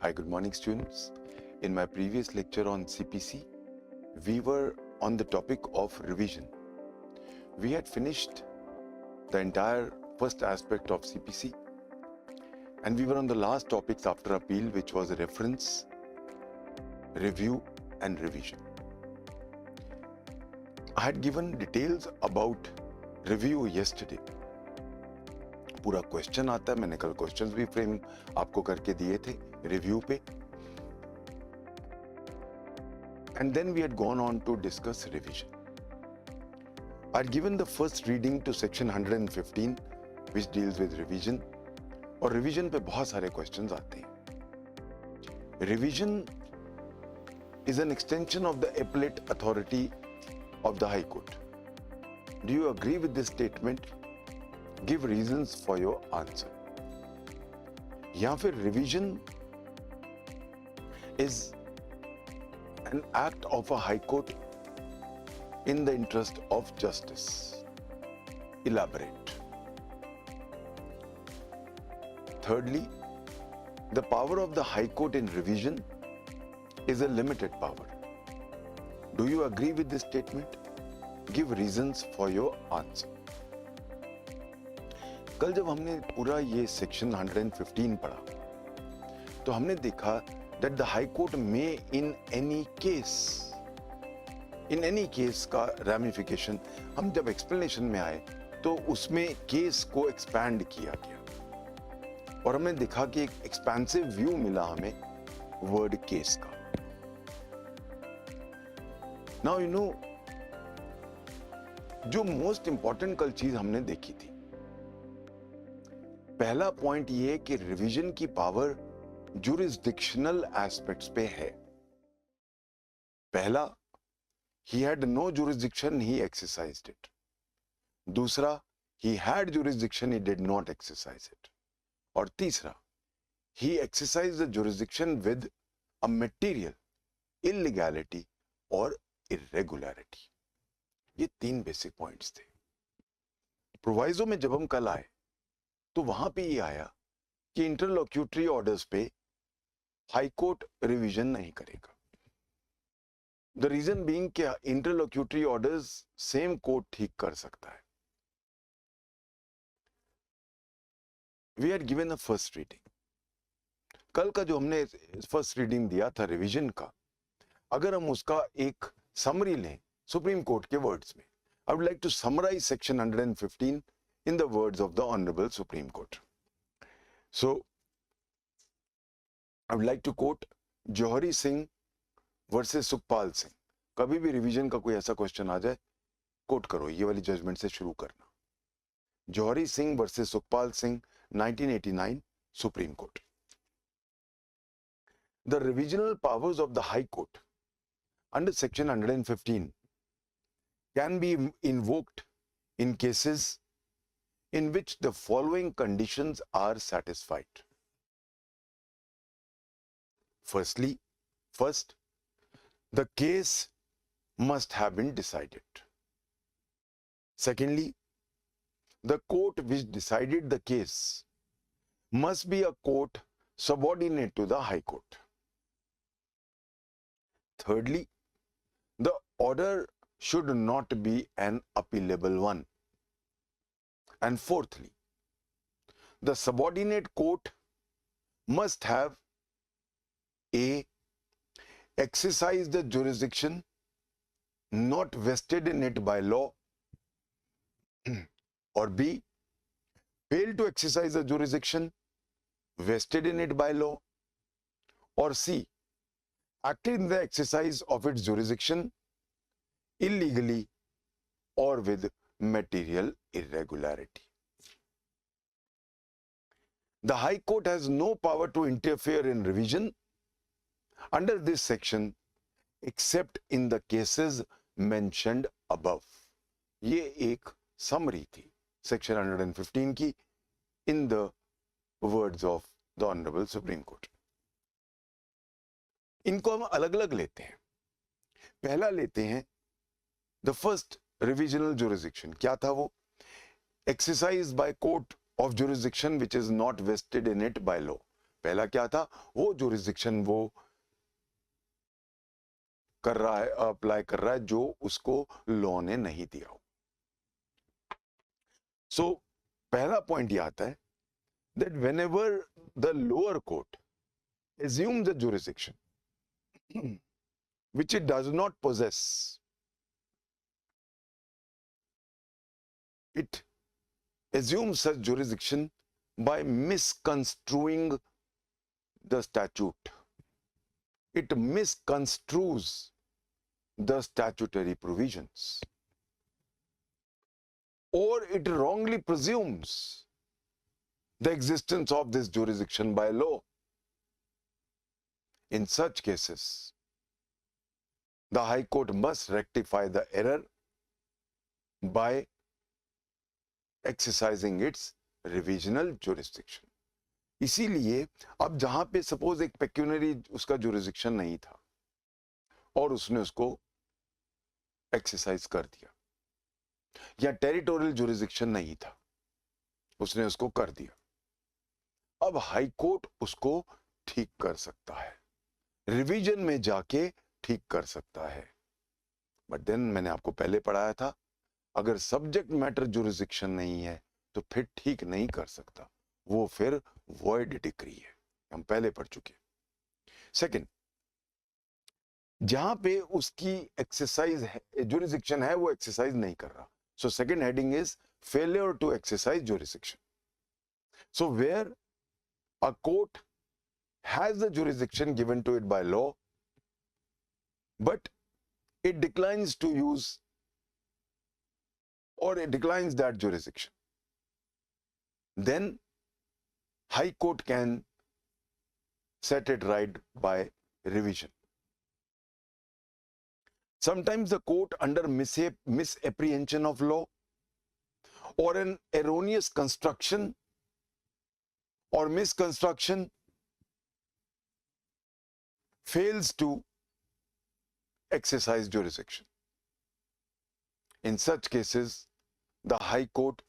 Hi, good morning students. In my previous lecture on CPC, we were on the topic of revision. We had finished the entire first aspect of CPC and we were on the last topics after appeal, which was reference, review and revision. I had given details about review yesterday. पूरा question आता है, मैंने कल questions भी frame आपको करके दिए थे रिव्यू पे. And then we had gone on to discuss revision. I had given the first reading to section 115 which deals with revision. और revision पे बहुत सारे questions आते हैं. Revision is an extension of the appellate authority of the High Court. Do you agree with this statement? Give reasons for your answer. या फिर revision is an act of a High Court in the interest of justice. Elaborate. Thirdly, the power of the High Court in revision is a limited power. Do you agree with this statement? Give reasons for your answer. कल जब हमने पूरा ये section 115 पढ़ा तो हमने देखा that the High Court may in any case का ramification, हम जब explanation में आए तो उसमें केस को expand किया गया और हमने देखा कि एक expansive view मिला हमें word case का. Now you know, जो most important कल चीज हमने देखी थी, पहला पॉइंट ये कि रिवीजन की पावर जुरिस्डिक्शनल एस्पेक्ट्स पे है. पहला, he had no jurisdiction, he exercised it. दूसरा, he had jurisdiction, he did not exercise it. और तीसरा, he exercised the jurisdiction with a material illegality और irregularity. ये तीन बेसिक पॉइंट्स थे. प्रोवाइजो में जब हम कल आए तो वहां पे ये आया कि इंटरलोक्यूटरी ऑर्डर्स पे हाई कोर्ट रिवीजन नहीं करेगा. द रीजन बीइंग कि इंटरलोक्यूटरी ऑर्डर्स सेम कोर्ट ठीक कर सकता है. We had given a first reading. कल का जो हमने फर्स्ट रीडिंग दिया था रिवीजन का, अगर हम उसका एक समरी लें सुप्रीम कोर्ट के वर्ड्स में, I would like to summarize section 115 in the words of the Honorable Supreme Court. So, I would like to quote Johari Singh versus Sukhpal Singh. कभी भी रिवीजन का कोई ऐसा क्वेश्चन आ जाए, coat करो, ये वाली जजमेंट से शुरू करना. Johari Singh versus Sukhpal Singh, 1989, Supreme Court. The revisional powers of the High Court under section 115 can be invoked in cases in which the following conditions are satisfied. First, the case must have been decided. Secondly, the court which decided the case must be a court subordinate to the High Court. Thirdly, the order should not be an appealable one. And fourthly, the subordinate court must have A. Exercised the jurisdiction not vested in it by law, or B. Failed to exercise the jurisdiction vested in it by law, or C. Acted in the exercise of its jurisdiction illegally or with material irregularity. The High Court has no power to interfere in revision under this section except in the cases mentioned above. ये एक summary थी section 115 की in the words of the Honorable Supreme Court. इनको हम अलग अलग लेते हैं. पहला लेते हैं the first revisional jurisdiction. क्या था वो? Exercised by court of jurisdiction which is not vested in it by law. पहला क्या था, वो जुरिस्डिक्शन वो कर रहा है, अप्लाई कर रहा है जो उसको लॉ ने नहीं दिया हो। सो पहला पॉइंट ये आता है that whenever the lower court assumes a jurisdiction which it does not possess, it assumes such jurisdiction by misconstruing the statute. It misconstrues the statutory provisions, or it wrongly presumes the existence of this jurisdiction by law. In such cases, the High Court must rectify the error by exercising its revisional jurisdiction. इसीलिए अब जहां पे suppose एक pecuniary उसका jurisdiction नहीं था और उसने उसको एक्सरसाइज कर दिया, या टेरिटोरियल जुरिस्डिक्शन नहीं था, उसने उसको कर दिया, अब हाई कोर्ट उसको ठीक कर सकता है, रिवीजन में जाके ठीक कर सकता है। बट देन मैंने आपको पहले पढ़ाया था, अगर सब्जेक्ट मैटर जुरिस्डिक्शन नहीं है तो फिर ठीक नहीं कर सकता, वो फिर वॉइड डिक्री है, हम पहले पढ़ चुके। सेकंड, जहां पे उसकी एक्सरसाइज है, जुरिस्डिक्शन है, वो एक्सरसाइज नहीं कर रहा, so second heading is failure to exercise jurisdiction. So where a court has the jurisdiction given to it by law, but it declines to use, or it declines that jurisdiction, then High Court can set it right by revision. Sometimes the court, under misapprehension of law or an erroneous construction or misconstruction, fails to exercise jurisdiction. In such cases, the High Court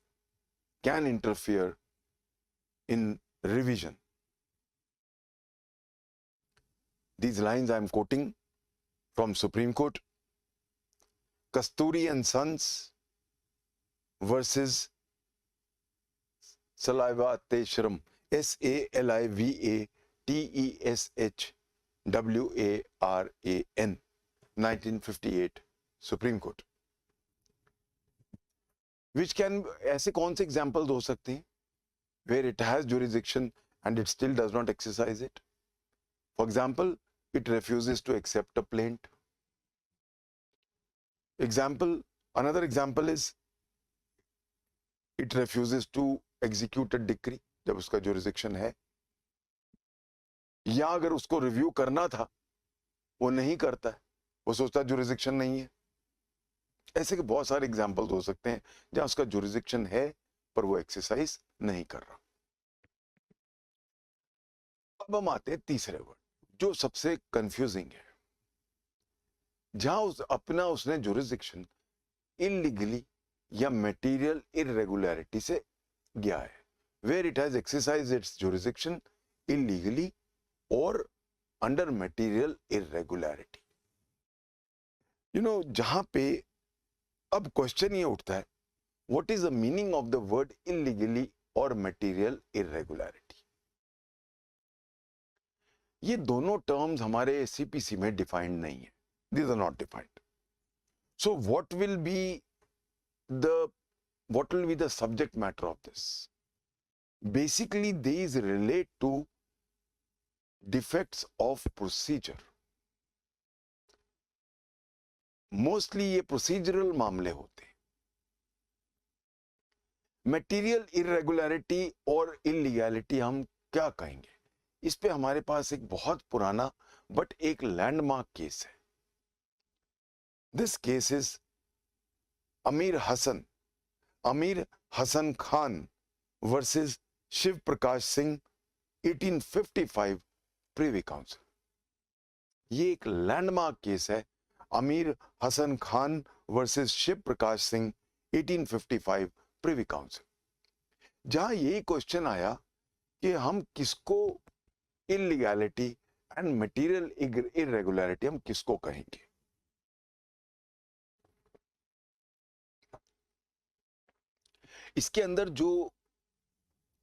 can interfere in revision. These lines I am quoting from Supreme Court. Kasturi and Sons versus Salivateshram, Salivateshwaran, 1958 Supreme Court. Which can, ऐसे कौन से examples हो सकते हैं where it has jurisdiction and it still does not exercise it? For example, it refuses to accept a plaint. Another example is it refuses to execute a decree जब उसका jurisdiction है, या अगर उसको रिव्यू करना था वो नहीं करता है, वो सोचता jurisdiction नहीं है। ऐसे के बहुत सारे एग्जाम्पल्स हो सकते हैं जहां उसका jurisdiction है पर वो एक्सरसाइज नहीं कर रहा। अब हम आते हैं तीसरे वर्ड जो सबसे कंफ्यूजिंग है, जहां उसने jurisdiction इलीगली या मटेरियल इरेगुलरिटी से गया है, where it has exercised its jurisdiction illegally or under material irregularity. जहां पे अब क्वेश्चन ये उठता है, what is the meaning of the word illegally or material irregularity? ये दोनों टर्म्स हमारे सीपीसी में डिफाइंड नहीं है, these are not defined. So what will be the subject matter of this? Basically, these relate to defects of procedure. Mostly ये procedural मामले होते हैं। Material irregularity और illegality हम क्या कहेंगे? इस पे हमारे पास एक बहुत पुराना बट एक लैंडमार्क केस है। This case is Amir Hassan Khan versus Shiv Prakash Singh, 1855 Privy Council. ये एक लैंडमार्क केस है, Amir Hasan Khan versus Shiv Prakash Singh, 1855 Privy Council, जहां ये क्वेश्चन आया कि हम किसको इलीगैलिटी एंड मटेरियल इरेगुलरिटी हम किसको कहेंगे? इसके अंदर जो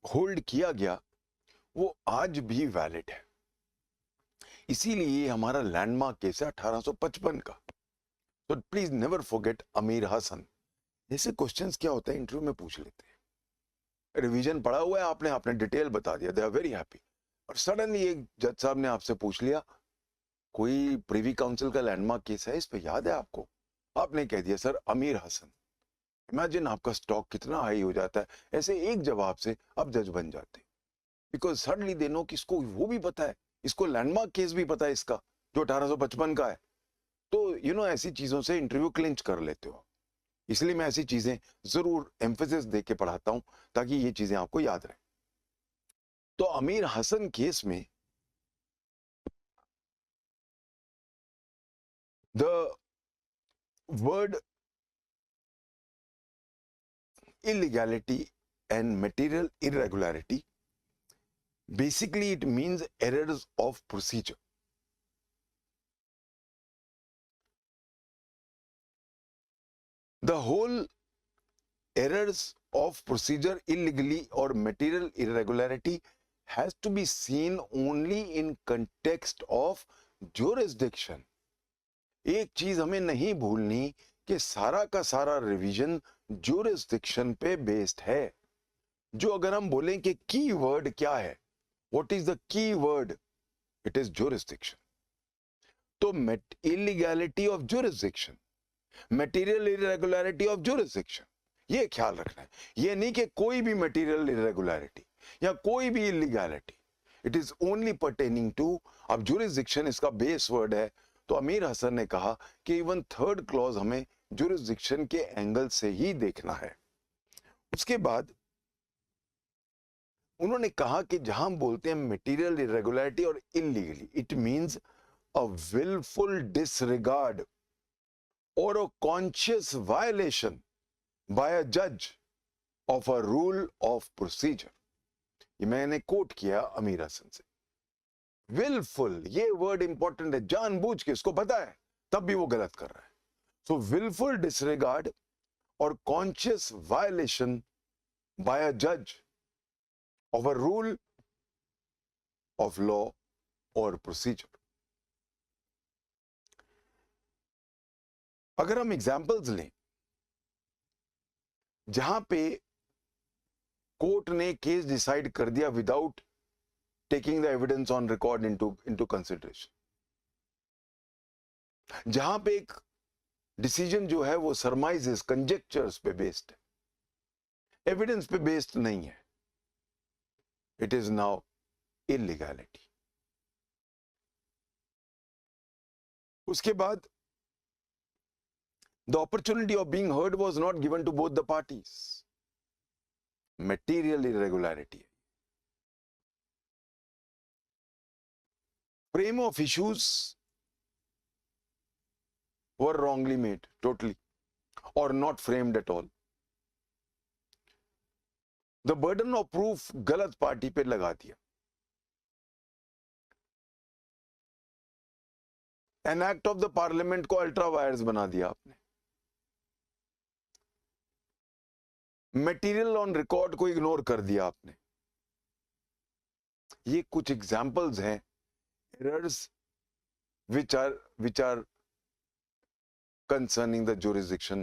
होल्ड किया गया वो आज भी वैलिड है, इसीलिए हमारा लैंडमार्क केस है 1855 का। तो प्लीज नेवर फॉरगेट अमीर हसन। ऐसे क्वेश्चंस क्या होता है इंटरव्यू में पूछ लेते हैं, रिवीजन पढ़ा हुआ है आपने, आपने डिटेल बता दिया, दे आर वेरी हैप्पी, और सडनली एक जज साहब ने आपसे पूछ लिया कोई प्रिवी काउंसिल का लैंडमार्क केस है इस पे याद है आपको? आपने कह दिया सर अमीर हसन। इमेजिन आपका स्टॉक कितना हाई हो जाता है, ऐसे एक जवाब से आप जज बन जाते, बिकॉज सडनली दे नो कि इसको वो भी पता है, इसको लैंडमार्क केस भी पता है इसका जो 1855 का है। तो ऐसी चीजों से इंटरव्यू क्लिंच कर लेते हो, इसलिए मैं ऐसी चीजें जरूर एम्फेसिस दे के पढ़ाता हूं ताकि ये चीजें आपको याद रहे। तो अमीर हसन केस में the word illegality and material irregularity, basically it means errors of procedure. The whole errors of procedure illegally or material irregularity has to be seen only in context of jurisdiction. एक चीज हमें नहीं भूलनी कि सारा का सारा रिवीजन jurisdiction पे बेस्ड है। जो अगर हम बोलें कि की वर्ड क्या है, what is the key word, it is jurisdiction. तो illegality of jurisdiction, material irregularity of jurisdiction, ये ख्याल रखना है। ये नहीं कि कोई भी material irregularity या कोई भी illegality, it is only pertaining to, अब jurisdiction इसका बेस वर्ड है, तो अमीर हसन ने कहा कि इवन थर्ड क्लॉज हमें jurisdiction के एंगल से ही देखना है। उसके बाद उन्होंने कहा कि जहां हम बोलते हैं मटेरियल इरेगुलरिटी और illegally, it means a wilful disregard और a conscious violation by a जज of a rule of procedure. ये मैंने कोट किया अमीर हसन से। विलफुल, ये वर्ड इंपॉर्टेंट है, जानबूझ के, इसको पता है तब भी वो गलत कर रहा है। सो विलफुल डिसरिगार्ड और कॉन्शियस वायलेशन बाय अ जज of a rule of law or procedure. अगर हम एग्जाम्पल्स लें जहां पे कोर्ट ने केस डिसाइड कर दिया without taking the evidence on record into consideration, जहां पे एक डिसीजन जो है वो सरमाइजेस, कंजेक्चर्स पे बेस्ड है, एविडेंस पे बेस्ड नहीं है, इट इज नाउ इलीगैलिटी। उसके बाद the opportunity of being heard was not given to both the parties, material irregularity। frame of issues were wrongly made totally or not framed at all। the burden of proof गलत party पे लगा दिया। an act of the parliament को ultra vires बना दिया आपने। Material on record को ignore कर दिया आपने। ये कुछ एग्जांपल्स हैं errors which are concerning the jurisdiction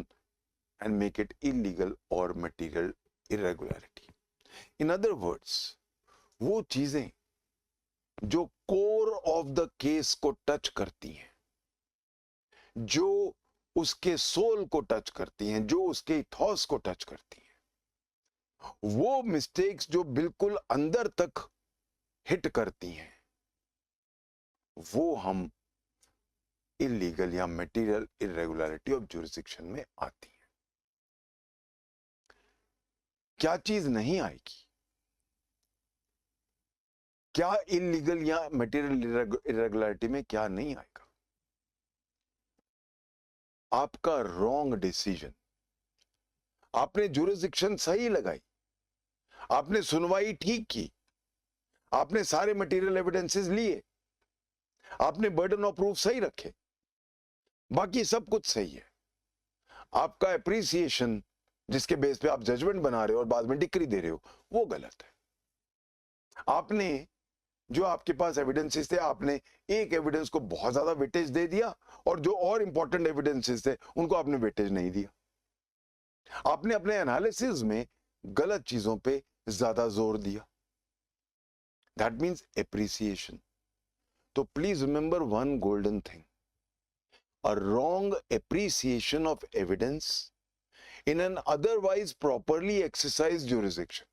and make it illegal or material irregularity। in other words, वो चीजें जो कोर ऑफ द केस को टच करती हैं, जो उसके सोल को टच करती हैं, जो उसके इथॉस को टच करती हैं, वो मिस्टेक्स जो बिल्कुल अंदर तक हिट करती हैं, वो हम इलीगल या मटेरियल इरेगुलरिटी ऑफ जुरिस्डिक्शन में आती है। क्या चीज नहीं आएगी? क्या इलीगल या मटेरियल इरेगुलरिटी में क्या नहीं आएगा? आपका रॉन्ग डिसीजन। आपने जुरिस्डिक्शन सही लगाई, आपने सुनवाई ठीक की, आपने सारे मटेरियल एविडेंसेस लिए, आपने बर्डन ऑफ प्रूफ सही रखे, बाकी सब कुछ सही है। आपका एप्रिसिएशन जिसके बेस पे आप जजमेंट बना रहे हो और बाद में डिक्री दे रहे हो, वो गलत है। आपने जो आपके पास एविडेंसेस थे, आपने एक एविडेंस को बहुत ज्यादा वेटेज दे दिया और जो और इंपॉर्टेंट एविडेंसेस थे उनको आपने वेटेज नहीं दिया। आपने अपने एनालिसिस में गलत चीजों पे ज्यादा जोर दिया। That means appreciation. तो please remember one golden thing, a wrong appreciation of evidence in an otherwise properly exercised jurisdiction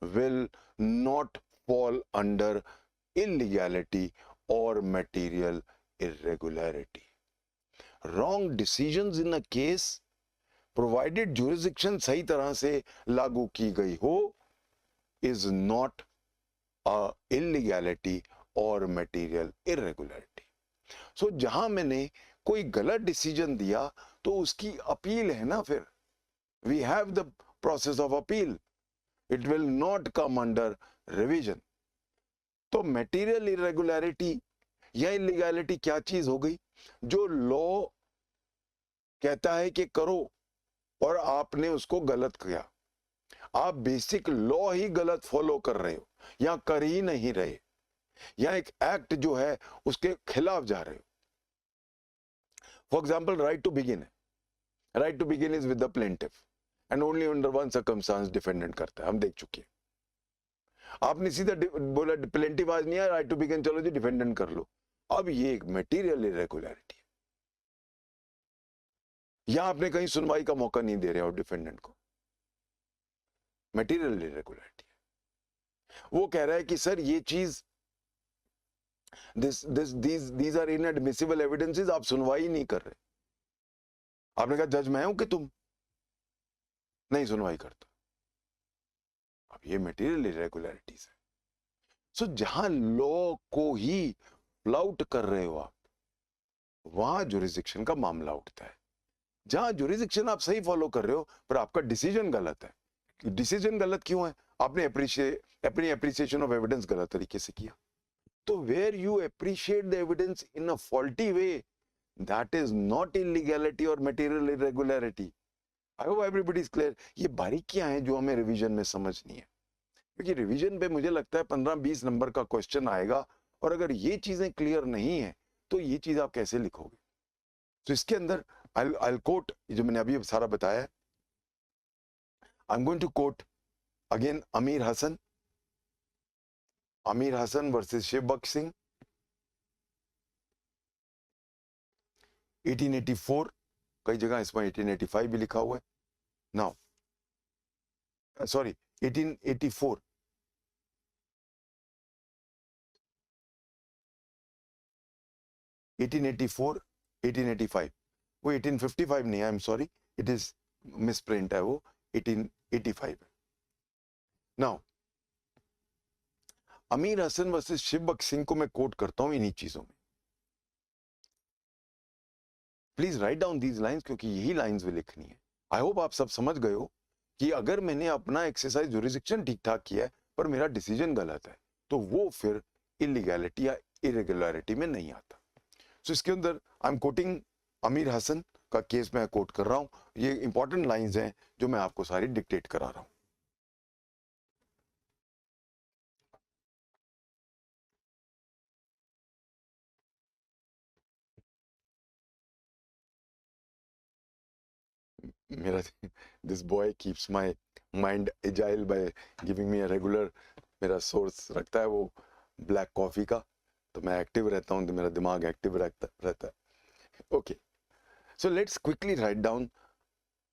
will not fall under illegality or material irregularity. Wrong decisions in a case, provided jurisdiction सही तरह से लागू की गई हो, is not a illegality or material irregularity. सो जहां मैंने कोई गलत डिसीजन दिया तो उसकी अपील है ना, फिर we have the process of appeal, it will not come under revision. तो मटेरियल इरेगुलरिटी या इलीगैलिटी क्या चीज हो गई? जो लॉ कहता है कि करो और आपने उसको गलत किया, आप बेसिक लॉ ही गलत फॉलो कर रहे हो या कर ही नहीं रहे, या एक एक्ट जो है उसके खिलाफ जा रहे हो। For example, right to begin है, right to begin is with the plaintiff and only under one circumstance defendant करता है, हम देख चुके हैं। आपने सीधा बोला प्लेंटिफ आज नहीं है, राइट टू बिगिन, चलो जी डिफेंडेंट कर लो। अब ये एक मटेरियल इरेगुलरिटी है, या आपने कहीं सुनवाई का मौका नहीं दे रहे हो डिफेंडेंट को, मटेरियल इरेगुलरिटी है। वो कह रहा है कि सर ये चीज these are inadmissible evidences, आप सुनवाई नहीं कर रहे। आपने कहा जज मैं हूं कि तुम नहीं सुनवाई करता। अब ये मटेरियल इरेगुलरिटीज है। सो जहां लॉ को ही फ्लाउट कर रहे हो आप, वहां जुरिस्डिक्शन का मामला उठता है। जहां जुरिस्डिक्शन आप सही फॉलो कर रहे हो पर आपका डिसीजन गलत है। डिसीजन गलत क्यों है? आपने अपनी एप्रिसिएशन ऑफ एविडेंस गलत तरीके से किया। तो where you appreciate the evidence in a faulty way, that is not illegality or material irregularity. I hope everybody is clear. ये बारीकियां हैं जो हमें रिवीजन में समझनी है, क्योंकि रिवीजन पे मुझे लगता है 15-20 नंबर का क्वेश्चन आएगा, और अगर ये चीजें क्लियर नहीं है तो ये चीज आप कैसे लिखोगे? तो इसके अंदर I'll quote जो मैंने अभी सारा बताया है। I'm going to quote again Amir Hassan versus Shiv Baksh Singh, 1884, कई जगह इसमें 1885 भी लिखा हुआ है। नाउ सॉरी 1884, वो 1855 नहीं है, I am sorry, it is misprint है, वो 1885 है। नाउ अमीर हसन वर्सेस शिव बख्श सिंह को मैं कोट करता हूं इन्हीं चीजों में। Please write down these lines, क्योंकि यही लाइंस भी लिखनी है। आई होप आप सब समझ गए हो कि अगर मैंने अपना एक्सरसाइज जुरिस्डिक्शन ठीक ठाक किया है पर मेरा डिसीजन गलत है, तो वो फिर इलीगैलिटी या इरेगुलरिटी में नहीं आता। सो इसके अंदर आई एम कोटिंग अमीर हसन का केस मैं कोट कर रहा हूं। ये इंपॉर्टेंट लाइंस हैं जो मैं आपको सारी डिक्टेट करा रहा हूं। मेरा this boy keeps my mind agile by giving me a regular, मेरा सोर्स रखता है वो ब्लैक कॉफी का, तो मैं एक्टिव रहता हूँ, तो मेरा दिमाग एक्टिव रहता है। Okay, so let's quickly write down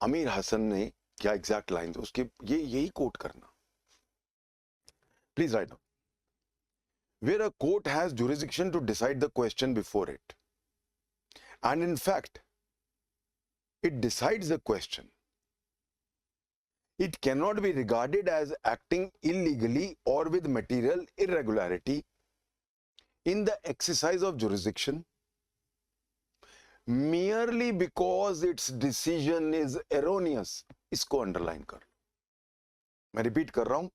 अमीर हसन ने क्या एग्जैक्ट लाइंस, उसके ये यही कोट करना। Please write down, where a court has jurisdiction to decide the question before it, and in fact it decides the question, it cannot be regarded as acting illegally or with material irregularity in the exercise of jurisdiction merely because its decision is erroneous. इसको underline कर लो, मैं repeat कर रहा हूं,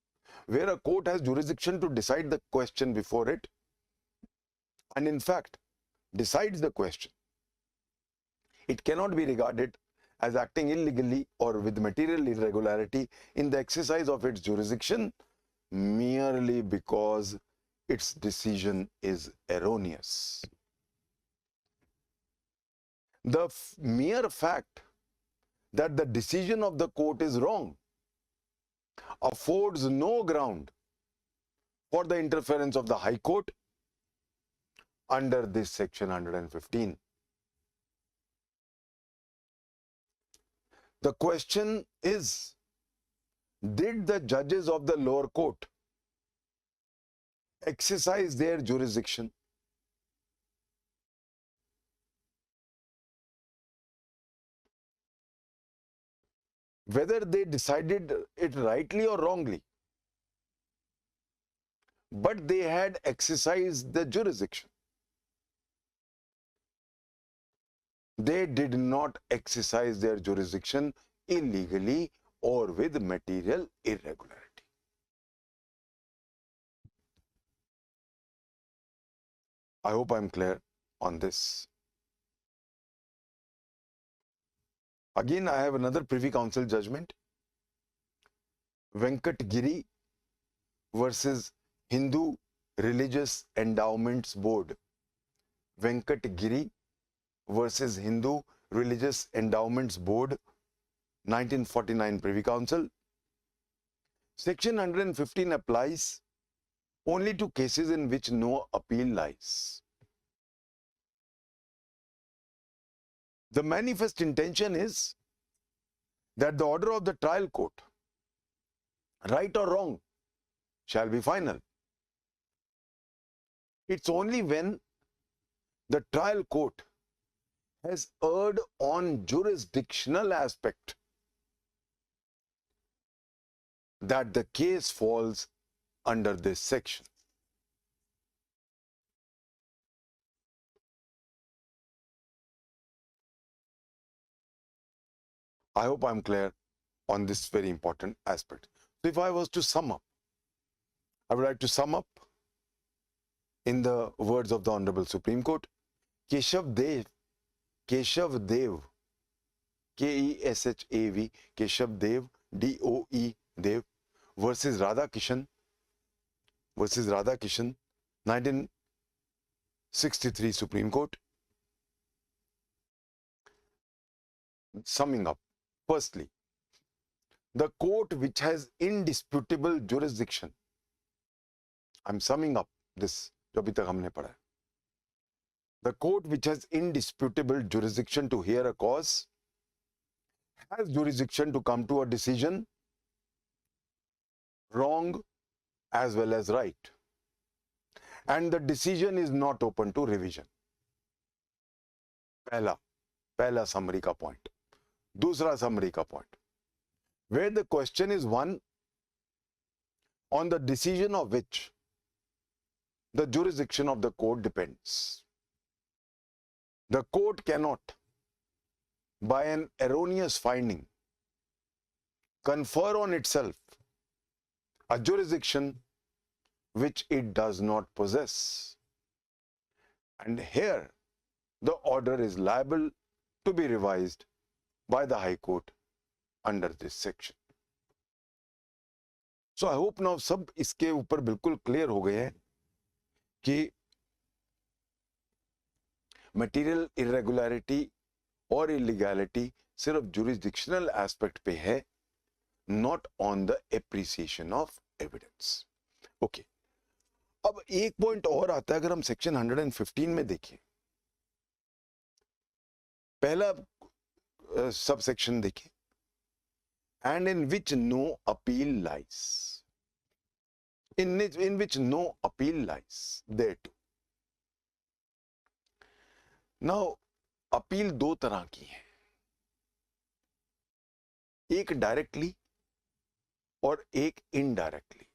where a court has jurisdiction to decide the question before it, and in fact decides the question, it cannot be regarded as acting illegally or with material irregularity in the exercise of its jurisdiction merely because its decision is erroneous. The mere fact that the decision of the court is wrong affords no ground for the interference of the High Court under this section 115. The question is, did the judges of the lower court exercise their jurisdiction? Whether they decided it rightly or wrongly, but they had exercised the jurisdiction. They did not exercise their jurisdiction illegally or with material irregularity. I hope I'm clear on this. Again, I have another Privy Council judgment. Venkat Giri versus Hindu Religious Endowments Board. Venkat Giri versus Hindu Religious Endowments Board, 1949 Privy Council. Section 115 applies only to cases in which no appeal lies. The manifest intention is that the order of the trial court, right or wrong, shall be final. It's only when the trial court has erred on jurisdictional aspect that the case falls under this section. I hope I'm clear on this very important aspect. So if I was to sum up, I would like to sum up in the words of the Honorable Supreme Court. Keshav Dev, Keshav, Dev, DOE, Dev versus Radha Kishan, 1963 Supreme Court. Summing up, firstly, the court which has indisputable jurisdiction, I'm summing up this, जो अभी तक हमने पढ़ा है. The court which has indisputable jurisdiction to hear a cause has jurisdiction to come to a decision, wrong as well as right. And the decision is not open to revision. पहला summary का point. दूसरा summary का point. Where the question is one on the decision of which the jurisdiction of the court depends. The court cannot, by an erroneous finding, confer on itself a jurisdiction which it does not possess. And here, the order is liable to be revised by the High Court under this section. So I hope now सब इसके ऊपर बिल्कुल clear हो गए हैं कि material irregularity और illegality सिर्फ jurisdictional aspect पे है, not on the appreciation of evidence. Okay. अब एक point और आता है अगर हम section 115 में देखें. पहला subsection देखें. And in which no appeal lies. In which no appeal lies. There too. Now, appeal दो तरह की है. एक directly और एक indirectly.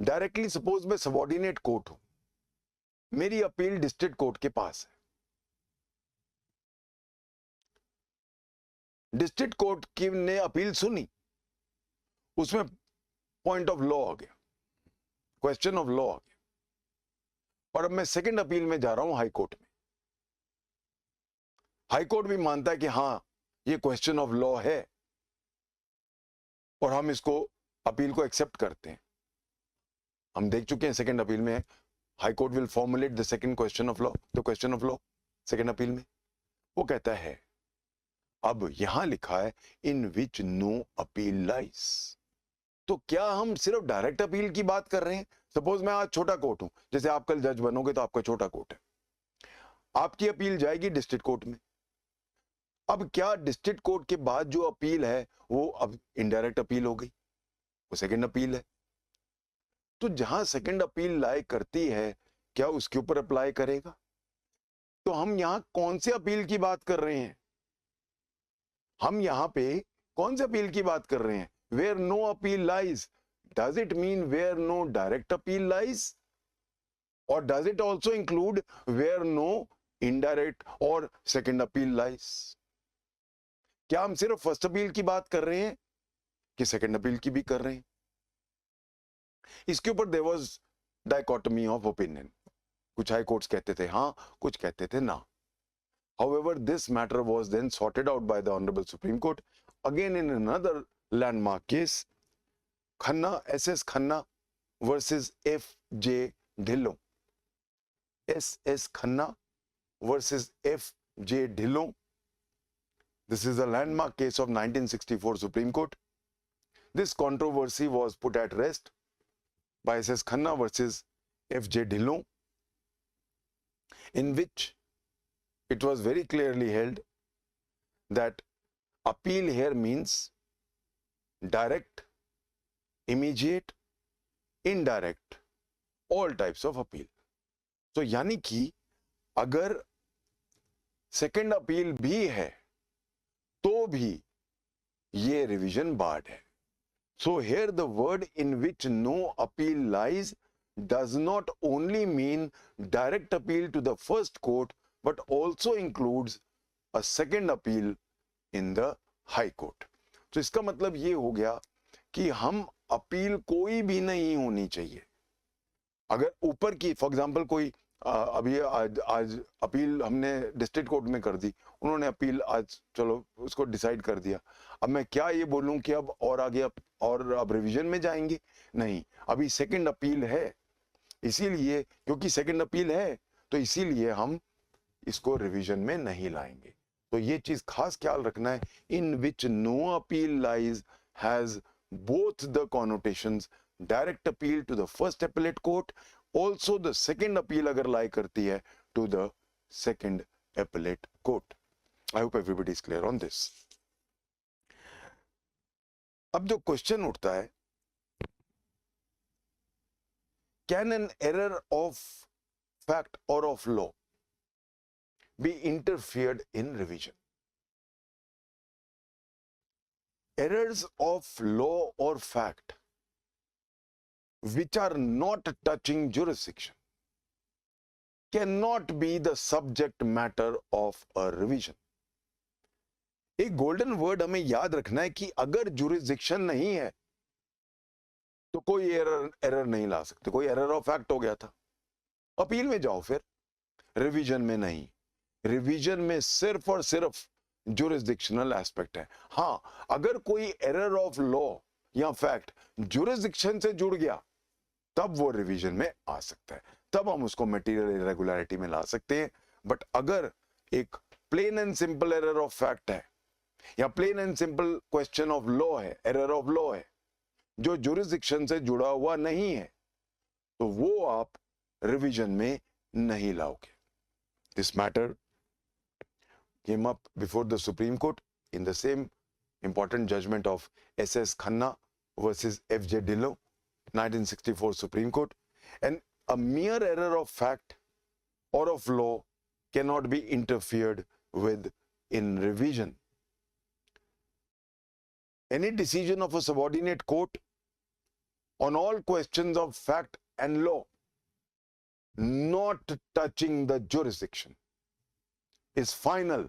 Directly suppose मैं subordinate court हूं. मेरी अपील district court के पास है. डिस्ट्रिक्ट कोर्ट की ने अपील सुनी, उसमें पॉइंट ऑफ लॉ आ गया, क्वेश्चन ऑफ लॉ आ गया, और अब मैं सेकंड अपील में जा रहा हूं हाई कोर्ट में। हाई कोर्ट भी मानता है कि हां ये क्वेश्चन ऑफ लॉ है और हम इसको अपील को एक्सेप्ट करते हैं। हम देख चुके हैं सेकंड अपील में high court will formulate the second question of law, the question of law second appeal में। वो कहता है, अब यहां लिखा है in which no appeal lies, तो क्या हम सिर्फ डायरेक्ट अपील की बात कर रहे हैं? सपोज मैं आज छोटा कोर्ट हूं, जैसे आप कल जज बनोगे तो आपका छोटा कोर्ट है, आपकी अपील जाएगी डिस्ट्रिक्ट कोर्ट में। अब क्या डिस्ट्रिक्ट कोर्ट के बाद जो अपील है वो अब इनडायरेक्ट अपील हो गई, वो सेकंड अपील है। तो जहां सेकंड अपील लाई करती है, क्या उसके ऊपर अप्लाई करेगा? तो हम यहां कौन से अपील की बात कर रहे हैं? हम यहां पे कौन से अपील की बात कर रहे हैं? Where no appeal lies, does it mean where no direct appeal lies, और does it also include where no indirect और सेकंड अपील लाइज? क्या हम सिर्फ फर्स्ट अपील की बात कर रहे हैं कि सेकंड अपील की भी कर रहे हैं? इसके ऊपर there was dichotomy of opinion. कुछ हाई कोर्ट्स कहते थे हां, कुछ कहते थे ना। However, this matter was then sorted out by the Honorable Supreme Court again in another landmark case, Khanna, S.S. Khanna versus F.J. Dhillon. S.S. Khanna versus F.J. Dhillon. This is a landmark case of 1964 Supreme Court. This controversy was put at rest by S.S. Khanna versus F.J. Dhillon, in which it was very clearly held that appeal here means direct, immediate, indirect, all types of appeal. तो यानी कि अगर second appeal भी है तो भी ये revision board है। So here the word in which no appeal lies does not only mean direct appeal to the first court, but also includes a second appeal in the high court. तो इसका मतलब ये हो गया कि हम appeal कोई भी नहीं होनी चाहिए। अगर ऊपर की फॉर एग्जांपल कोई अभी आज अपील हमने डिस्ट्रिक्ट कोर्ट में कर दी, उन्होंने अपील आज चलो उसको डिसाइड कर दिया। अब मैं क्या ये बोलूं कि अब और आगे और अब रिवीजन में जाएंगे? नहीं, अभी सेकंड अपील है, इसीलिए क्योंकि सेकंड अपील है तो इसीलिए हम इसको रिवीजन में नहीं लाएंगे। तो ये चीज खास ख्याल रखना है, in which no appeal lies has both the connotations, direct appeal to the first appellate court, also the second appeal अगर लाई करती है to the second appellate court. I hope everybody is clear on this. अब जो question उठता है, can an error of fact और of law be interfered in revision? Errors of law or fact which are not touching jurisdiction cannot be the subject matter of a revision. एक golden word हमें याद रखना है कि अगर jurisdiction नहीं है तो कोई एरर नहीं ला सकते। कोई एरर ऑफ फैक्ट हो गया था, अपील में जाओ, फिर रिवीजन में नहीं। रिवीजन में सिर्फ और सिर्फ जुरिस्डिक्शनल एस्पेक्ट है। हां, अगर कोई एरर ऑफ लॉ या फैक्ट जुरिस्डिक्शन से जुड़ गया तब वो रिवीजन में आ सकता है, तब हम उसको मटेरियल इरेगुलरिटी में ला सकते हैं। बट अगर एक plain and simple error of fact है या plain and simple question of law है, एरर ऑफ लॉ है, जो जुरिस्डिक्शन से जुड़ा हुआ नहीं है, तो वो आप रिवीजन में नहीं लाओगे। This matter came up before the Supreme Court in the same important judgment of S.S. Khanna versus F.J. Dhillon, 1964 Supreme Court. And a mere error of fact or of law cannot be interfered with in revision. Any decision of a subordinate court on all questions of fact and law not touching the jurisdiction is final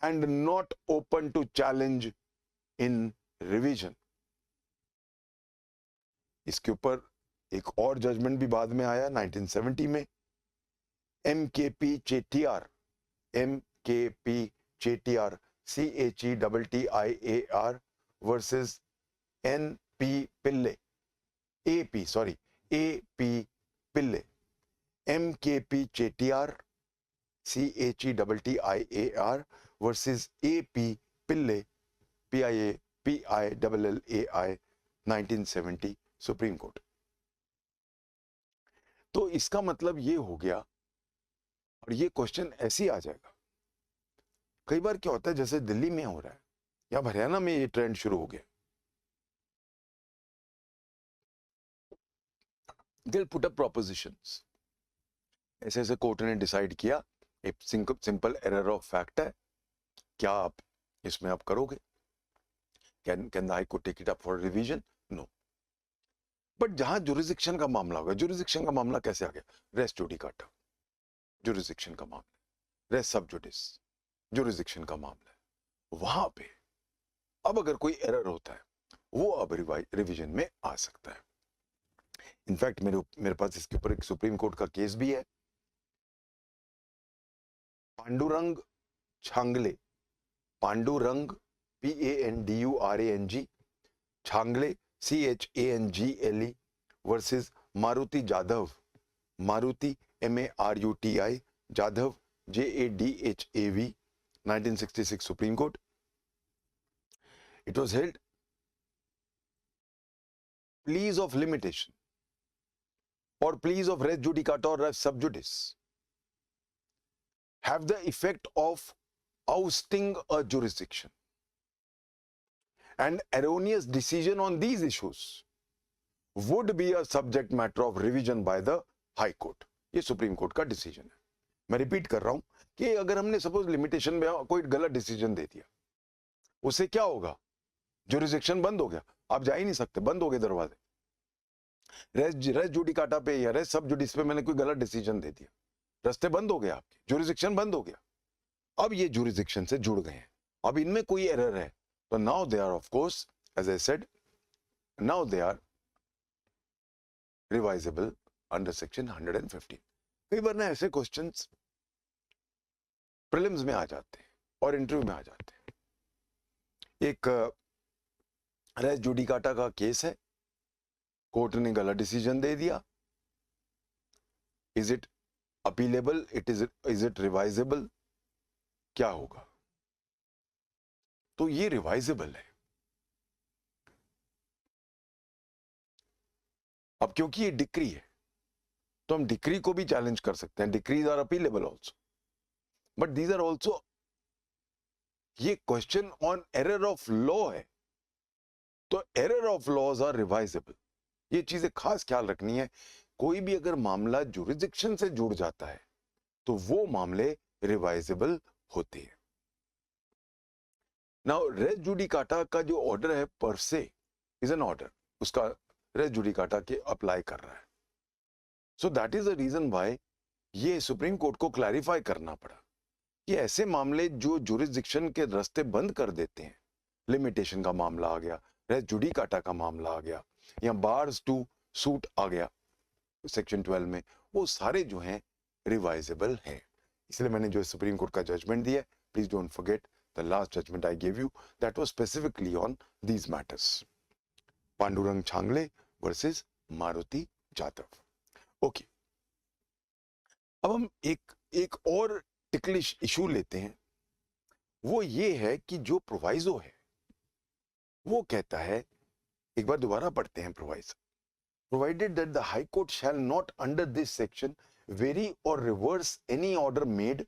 and not open to challenge in revision. इसके ऊपर एक और judgement भी बाद में आया 1970 में, MKP Chettiar, MKP Chettiar, CHETTIAR versus NP पिल्ले, AP पिल्ले, MKP Chettiar, CHETTIAR versus AP पिल्ले, PILLAI 1970 supreme court. तो इसका मतलब ये हो गया, और ये क्वेश्चन ऐसे ही आ जाएगा। कई बार क्या होता है, जैसे दिल्ली में हो रहा है या हरियाणा में ये ट्रेंड शुरू हो गया, they'll put up propositions, ऐसे ऐसे कोर्ट ने डिसाइड किया, एक सिंपल एरर ऑफ फैक्ट है, क्या आप इसमें आप करोगे? Can the high court take it up for revision? No. But जहां जुरिसडिक्शन का मामला होगा, जुरिसडिक्शन का मामला कैसे आ गया? रेस जुडिकाटा जुरिसडिक्शन का मामला, रेस सब जुडिस जुरिसडिक्शन का मामला है, वहां पे अब अगर कोई एरर होता है वो अब रिवीजन में आ सकता है। इनफैक्ट मेरे पास इसके ऊपर एक सुप्रीम कोर्ट का केस भी है, Pandurang Changle, Pandurang PANDURANG Changle CHANGLE versus Maruti Jadhav, Maruti MARUTI Jadhav JADHAV 1966 Supreme Court. It was held pleas of limitation or pleas of res judicata or res sub judice have the effect of ousting a jurisdiction, and erroneous decision on these issues would be a subject matter of revision by the High Court। ये Supreme Court का decision है। मैं repeat कर रहा हूं कि अगर हमने सपोज लिमिटेशन में कोई गलत डिसीजन दे दिया, उससे क्या होगा? जुरिसडिक्शन बंद हो गया, आप जा ही नहीं सकते, बंद हो गए दरवाजे। रेस जुडिकाटा पे या रेस सब जुडिस पे मैंने कोई गलत डिसीजन दे दिया, रास्ते बंद हो गए, आपके जुरिसडिक्शन बंद हो गया। अब ये जुरिसडिक्शन से जुड़ गए हैं, अब इनमें कोई एरर है तो now they are of course, as I said, now they are revisable under section 115। कई बार ना ऐसे क्वेश्चंस प्रीलिम्स में आ जाते हैं और इंटरव्यू में आ जाते हैं। एक रेस जुडिकाटा का केस है, कोर्ट ने गलत डिसीजन दे दिया, is it appealable, is it revisable, क्या होगा? तो ये रिवाइजेबल है। अब क्योंकि ये डिक्री है तो हम डिक्री को भी चैलेंज कर सकते हैं, decrees are appealable also, but these are also, ये question on error of law है, तो error of laws are revisable. ये चीजें खास ख्याल रखनी है। कोई भी अगर मामला जुरिसडिक्शन से जुड़ जाता है तो वो मामले रिवाइजेबल होते हैं। नाउ रेस जुडिकाटा का जो ऑर्डर है per is an order, उसका रेस जुडिकाटा के अप्लाई कर रहा है। So that is the reason why ये सुप्रीम कोर्ट को क्लैरिफाई करना पड़ा कि ऐसे मामले जो जुरिसडिक्शन के रास्ते बंद कर देते हैं, लिमिटेशन का मामला आ गया, रेस जुडिकाटा का मामला आ गया, या बार्स टू सूट आ गया सेक्शन 12 में, वो सारे जो हैं रिवाइजेबल हैं। इसलिए मैंने जो सुप्रीम कोर्ट का जजमेंट दिया, please don't forget the last judgment I give you, that was specifically on these matters, Pandurang Changle versus Maruti Jadhav. Okay, अब हम एक और टिकलिश इशू लेते हैं। वो ये है कि जो प्रोवाइजो है वो कहता है, एक बार दोबारा पढ़ते हैं proviso, provided that the High Court shall not under this section vary or reverse any order made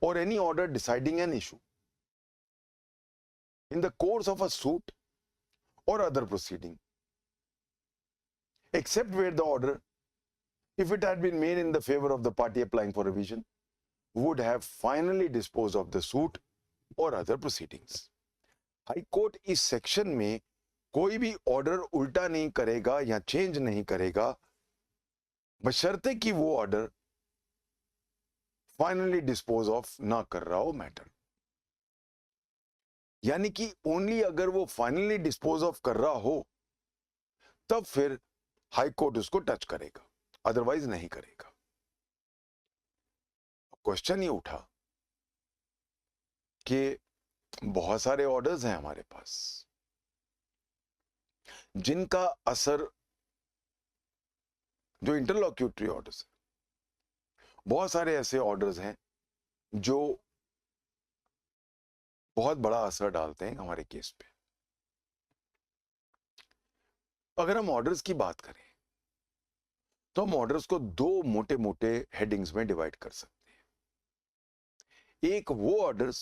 or any order deciding an issue in the course of a suit or other proceeding, except where the order, if it had been made in the favor of the party applying for revision, would have finally disposed of the suit or other proceedings। High Court इस section में कोई भी order उल्टा नहीं करेगा या change नहीं करेगा, बशर्ते कि वो ऑर्डर फाइनली डिस्पोज ऑफ ना कर रहा हो मैटर। यानी कि ओनली अगर वो फाइनली डिस्पोज ऑफ कर रहा हो तब फिर हाई कोर्ट उसको टच करेगा, अदरवाइज नहीं करेगा। क्वेश्चन ये उठा कि बहुत सारे ऑर्डर्स हैं हमारे पास जिनका असर, जो इंटरलॉक्यूटरी ऑर्डर्स है, बहुत सारे ऐसे ऑर्डर्स हैं जो बहुत बड़ा असर डालते हैं हमारे केस पे। अगर हम ऑर्डर्स की बात करें तो हम ऑर्डर्स को दो मोटे मोटे हेडिंग्स में डिवाइड कर सकते हैं। एक वो ऑर्डर्स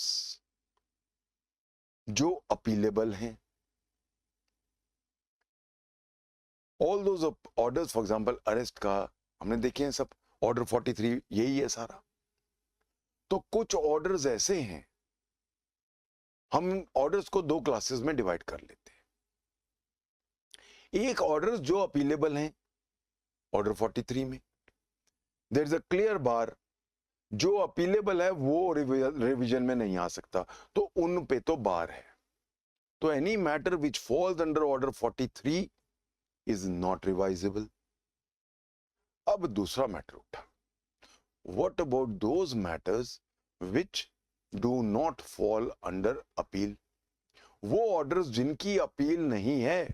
जो अपीलेबल हैं, all those orders, for example arrest का हमने देखे हैं सब, ऑर्डर 43 यही है सारा। तो कुछ ऑर्डर्स ऐसे हैं, हम ऑर्डर्स को दो क्लासेस में डिवाइड कर लेते हैं। एक ऑर्डर्स जो अपीलेबल हैं, ऑर्डर 43 में देयर इज अ क्लियर बार, जो अपीलेबल है वो रिवीजन में नहीं आ सकता, तो उन पे तो बार है। तो any matter which falls under order 43 is not revisable. अब दूसरा मैटर उठा, what about those matters which do not fall under appeal? वो ऑर्डर्स जिनकी अपील नहीं है।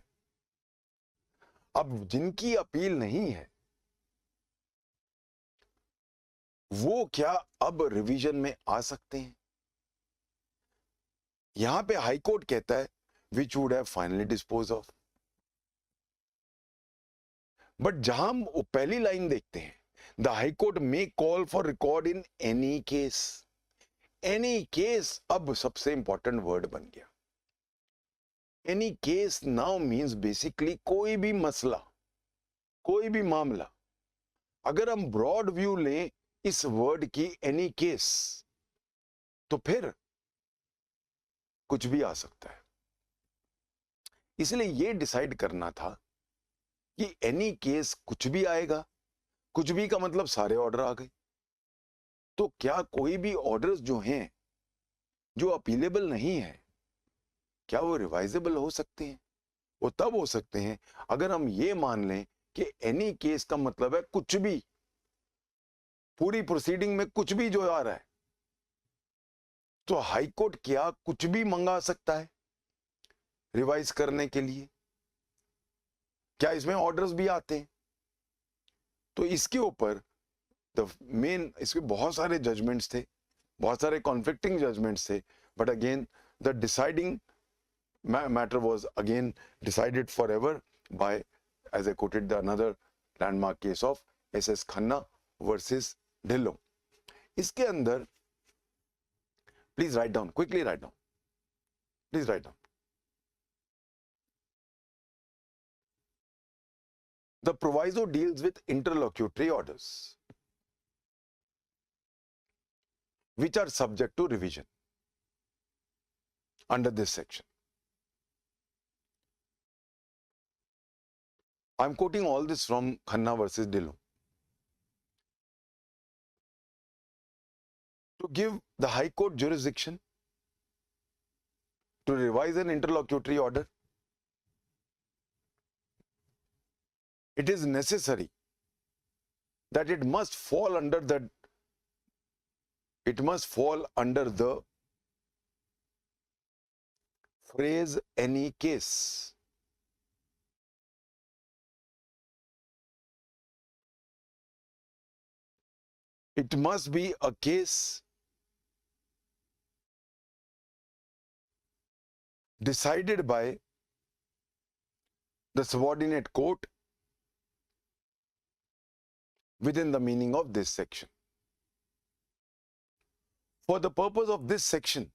अब जिनकी अपील नहीं है वो क्या अब रिवीजन में आ सकते हैं? यहां पे हाई कोर्ट कहता है which would have finally dispose of, but जहां हम पहली लाइन देखते हैं, the high court may call for record in any case. Any case अब सबसे इंपॉर्टेंट वर्ड बन गया। Any case now means basically कोई भी मसला, कोई भी मामला। अगर हम ब्रॉड व्यू लें इस वर्ड की एनी केस, तो फिर कुछ भी आ सकता है। इसलिए यह डिसाइड करना था कि एनी केस कुछ भी आएगा, कुछ भी का मतलब सारे ऑर्डर आ गए। तो क्या कोई भी ऑर्डर्स जो हैं जो अपीलेबल नहीं है, क्या वो रिवाइजेबल हो सकते हैं? वो तब हो सकते हैं अगर हम ये मान लें कि एनी केस का मतलब है कुछ भी, पूरी प्रोसीडिंग में कुछ भी जो आ रहा है। तो हाई कोर्ट क्या कुछ भी मंगा सकता है रिवाइज करने के लिए? क्या इसमें ऑर्डर्स भी आते हैं? तो इसके ऊपर द मेन, इसके बहुत सारे जजमेंट्स थे, बहुत सारे कॉन्फ्लिक्टिंग जजमेंट्स थे, but again the deciding matter was again decided forever by, as I quoted, the another landmark case of SS Khanna versus Dhillon. इसके अंदर please write down, quickly write down, please write down. The proviso deals with interlocutory orders which are subject to revision under this section. I'm quoting all this from Khanna versus Dhillon. To give the High Court jurisdiction to revise an interlocutory order, it is necessary that it must fall under the phrase any case. It must be a case decided by the subordinate court within the meaning of this section. For the purpose of this section,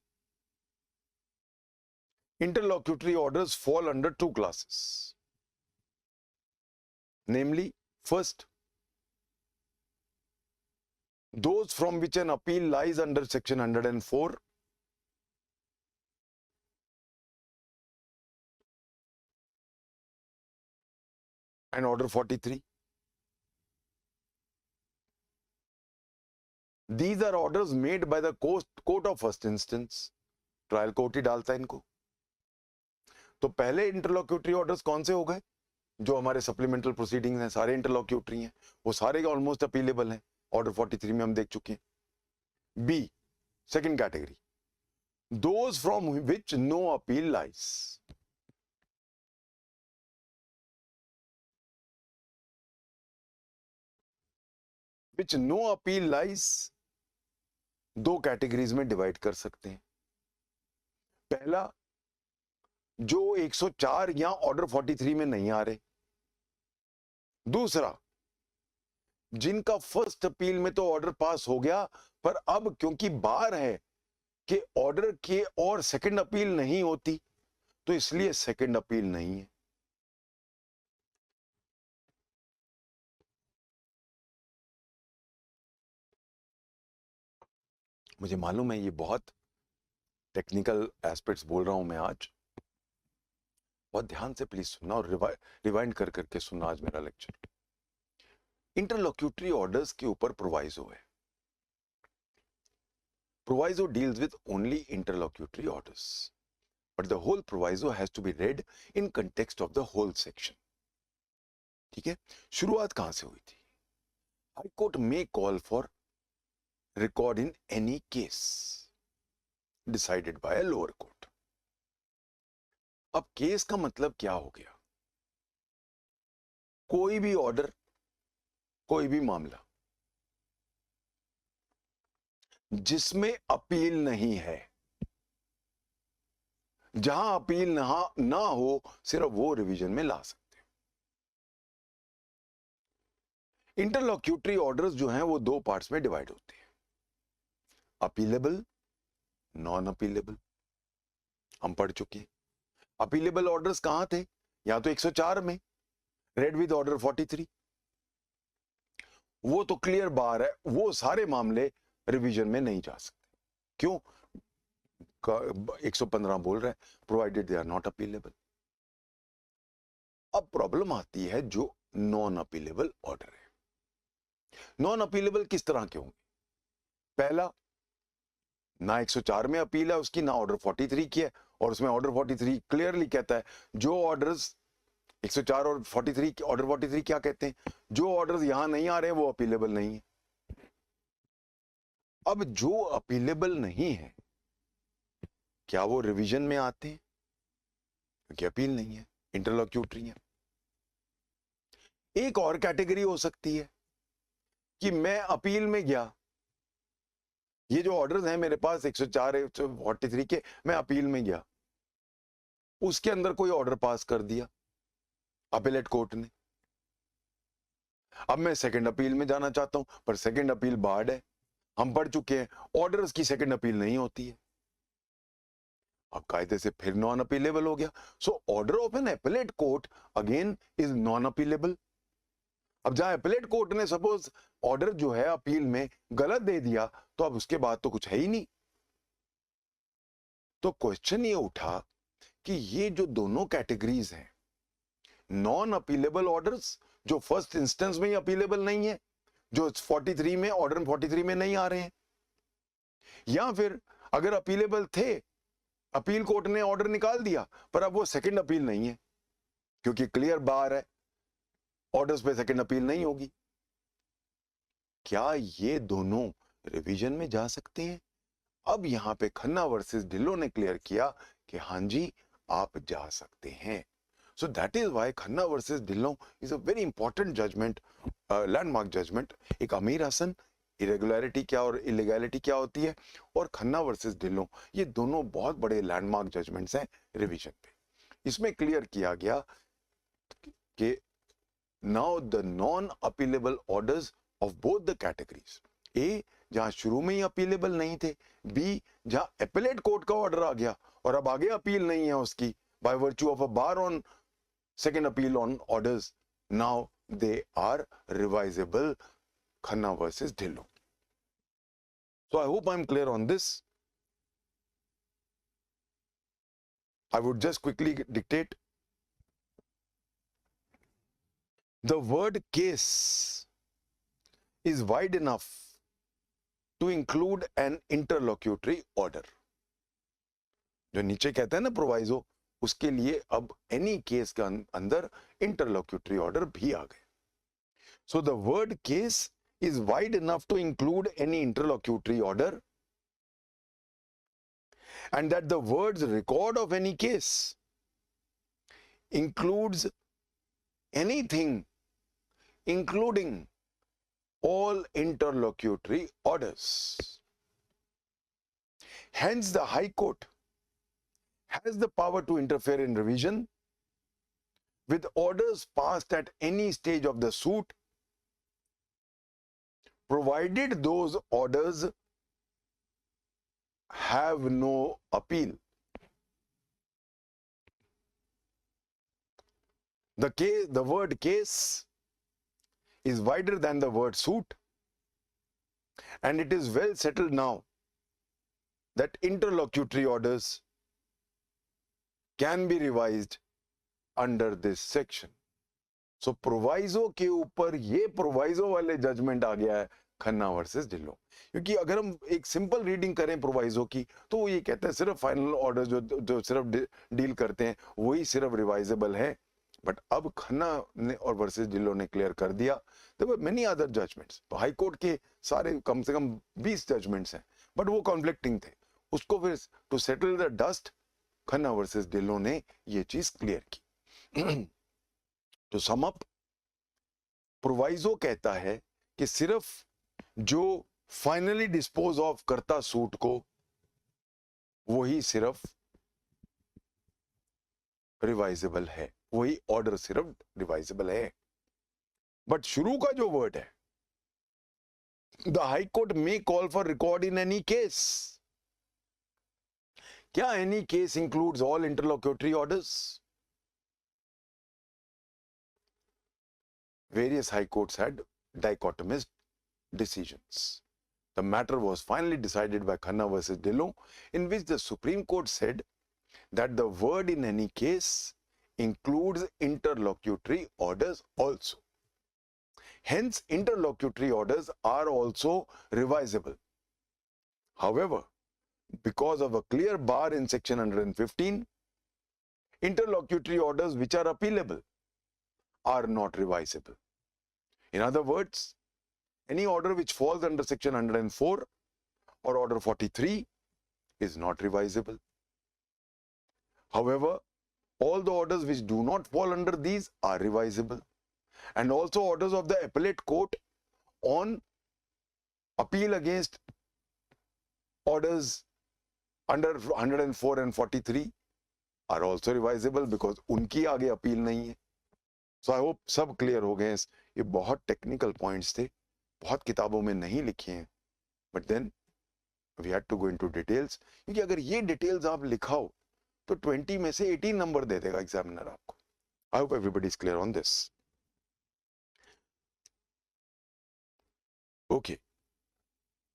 interlocutory orders fall under two classes. Namely, first, those from which an appeal lies under section 104, and order 43. These are orders made by the court of first instance. Trial court ही डालता है इनको। तो पहले इंटरलोक्यूटरी orders कौन से हो गए? जो हमारे सप्लीमेंटल प्रोसीडिंग्स हैं सारे इंटरलॉक्यूटरी हैं, वो सारे ऑलमोस्ट अपीलेबल हैं, ऑर्डर 43 में हम देख चुके हैं। B, second category, those from which no appeal lies. Which no appeal lies, दो कैटेगरीज में डिवाइड कर सकते हैं। पहला, जो 104 या ऑर्डर 43 में नहीं आ रहे। दूसरा, जिनका फर्स्ट अपील में तो ऑर्डर पास हो गया, पर अब क्योंकि बार है कि ऑर्डर के और सेकंड अपील नहीं होती, तो इसलिए सेकंड अपील नहीं है। मुझे मालूम है ये बहुत टेक्निकल एस्पेक्ट्स बोल रहा हूं मैं आज, बहुत ध्यान से प्लीज सुनना और रिवाइंड कर करके सुनना आज मेरा लेक्चर। इंटरलॉक्यूटरी ऑर्डर्स के ऊपर प्रोवाइजो है। Proviso deals with only interlocutory orders, but the whole proviso has to be read in context of the whole section. ठीक है, शुरुआत कहां से हुई थी? High court may call for record in any case decided by a lower court. अब case का मतलब क्या हो गया? कोई भी ऑर्डर, कोई भी मामला जिसमें अपील नहीं है, जहां अपील ना हो, सिर्फ वो रिवीजन में ला सकते हैं। इंटरलॉक्यूटरी ऑर्डर्स जो हैं वो दो पार्ट्स में डिवाइड होते हैं, अपीलेबल, नॉन अपीलेबल। हम पढ़ चुके हैं। अपीलेबल ऑर्डर्स कहां थे? या तो 104 में, रेड विद ऑर्डर 43, वो तो क्लियर बार है, वो सारे मामले रिवीजन में नहीं जा सकते। क्यों? 115 बोल रहे हैं, provided they are not appealable. अब प्रॉब्लम आती है जो नॉन अपीलेबल ऑर्डर है। नॉन अपीलेबल किस तरह के होंगे? पहला, ना 104 में अपील है उसकी, ना ऑर्डर 43 की है, और उसमें ऑर्डर 43 क्लियरली कहता है जो ऑर्डर्स 104 और 43, ऑर्डर 43 क्या कहते हैं? जो ऑर्डर्स यहां नहीं आ रहे हैं वो अपीलेबल नहीं है। अब जो अपीलेबल नहीं है, क्या वो रिवीजन में आते हैं? क्योंकि अपील नहीं है, इंटरलॉक्यूटरी है। एक और कैटेगरी हो सकती है कि मैं अपील में गया, ये जो ऑर्डर्स हैं मेरे पास 104 143 के, मैं अपील में गया, उसके अंदर कोई ऑर्डर पास कर दिया अपीलेट कोर्ट ने। अब मैं सेकंड अपील में जाना चाहता हूं, पर सेकंड अपील बार्ड है। हम पढ़ चुके हैं ऑर्डर्स की सेकंड अपील नहीं होती है। अब कायदे से फिर नॉन अपीलेबल हो गया। So order of an appellate court again is non appealable. अब जहां अपीलेट कोर्ट ने सपोज ऑर्डर जो है अपील में गलत दे दिया, तो अब उसके बाद तो कुछ है ही नहीं। तो क्वेश्चन ये उठा कि ये जो दोनों कैटेगरीज हैं, नॉन अपीलेबल ऑर्डर्स जो फर्स्ट इंस्टेंस में ही अपीलेबल नहीं है, जो 43 में, ऑर्डर 43 में नहीं आ रहे हैं, या फिर अगर अपीलेबल थे, अपील कोर्ट ने ऑर्डर निकाल दिया, पर अब वो सेकंड अपील नहीं है, क्योंकि क्लियर बार है ऑर्डर्स पे सेकंड अपील नहीं होगी। क्या ये दोनों रिवीजन में जा सकते हैं? अब यहां पे खन्ना वर्सेस ढिल्लों ने क्लियर किया कि हां जी, आप जा सकते हैं। So that is why Khanna versus Dhillon is a very important judgment, landmark judgment. एक अमीर हसन, इरेगुलरिटी क्या और इलीगैलिटी क्या होती है, और खन्ना वर्सेस ढिल्लों, ये दोनों बहुत बड़े लैंडमार्क जजमेंट्स हैं रिवीजन पे। इसमें क्लियर किया गया कि now the non appealable orders of both the categories, A जहां शुरू में ही अपीलेबल नहीं थे, बी जहां अपीलेट कोर्ट का ऑर्डर आ गया और अब आगे अपील नहीं है उसकी, by virtue of a bar on second appeal on orders, now they are revisable, Khanna versus Dhillon. So I hope I'm clear on this. I would just quickly dictate. The word case is wide enough to include an interlocutory order. जो नीचे कहते हैं ना proviso, उसके लिए अब any case के अंदर इंटरलोक्यूटरी ऑर्डर भी आ गए. So the word case is wide enough to include any interlocutory order, and that the words record of any case includes anything, including all interlocutory orders. Hence, the High Court has the power to interfere in revision with orders passed at any stage of the suit, provided those orders have no appeal. The word case is wider than the word suit, and it is well settled now that interlocutory orders can be revised under this section. So proviso के ऊपर ये proviso वाले judgement आ गया है Khanna versus Dhillon. क्योंकि अगर हम एक सिंपल रीडिंग करें प्रोवाइजो की तो वो ये कहते हैं सिर्फ फाइनल ऑर्डर जो सिर्फ डील करते हैं वही सिर्फ रिवाइजेबल है. बट अब खन्ना ने और वर्सेस ढिल्लों ने क्लियर कर दिया. There were many other judgments. तो हाई कोर्ट के सारे कम से कम 20 जजमेंट्स हैं, बट वो कॉन्फ्लिक्टिंग थे. उसको फिर to settle the dust Khanna versus Dhillon ने ये चीज क्लियर की. तो सम अप, प्रोवाइजो कहता है कि सिर्फ जो फाइनली डिस्पोज ऑफ करता सूट को वही सिर्फ रिवाइजेबल है, वही ऑर्डर सिर्फ रिवाइजेबल है. बट शुरू का जो वर्ड है, the high court may call for record in any case. क्या any case includes all interlocutory orders? Various high courts had dichotomous decisions. The matter was finally decided by Khanna versus Dhillon, in which the Supreme Court said that the word in any case includes interlocutory orders also. Hence, interlocutory orders are also revisable. However, because of a clear bar in section 115, interlocutory orders which are appealable are not revisable. In other words, any order which falls under section 104 or order 43 is not revisable. However, all the orders which do not fall under these are revisable, and also orders of the appellate court on appeal against orders under 104 and 43 are also revisable because उनकी आगे appeal नहीं है. सो I hope सब clear हो गए. ये बहुत technical points थे, बहुत किताबों में नहीं लिखे हैं, but then we had to go into details. क्योंकि अगर ये डिटेल्स आप लिखाओ तो 20 में से 18 नंबर दे देगा एग्जामिनर आपको. I hope everybody is clear on this. Okay,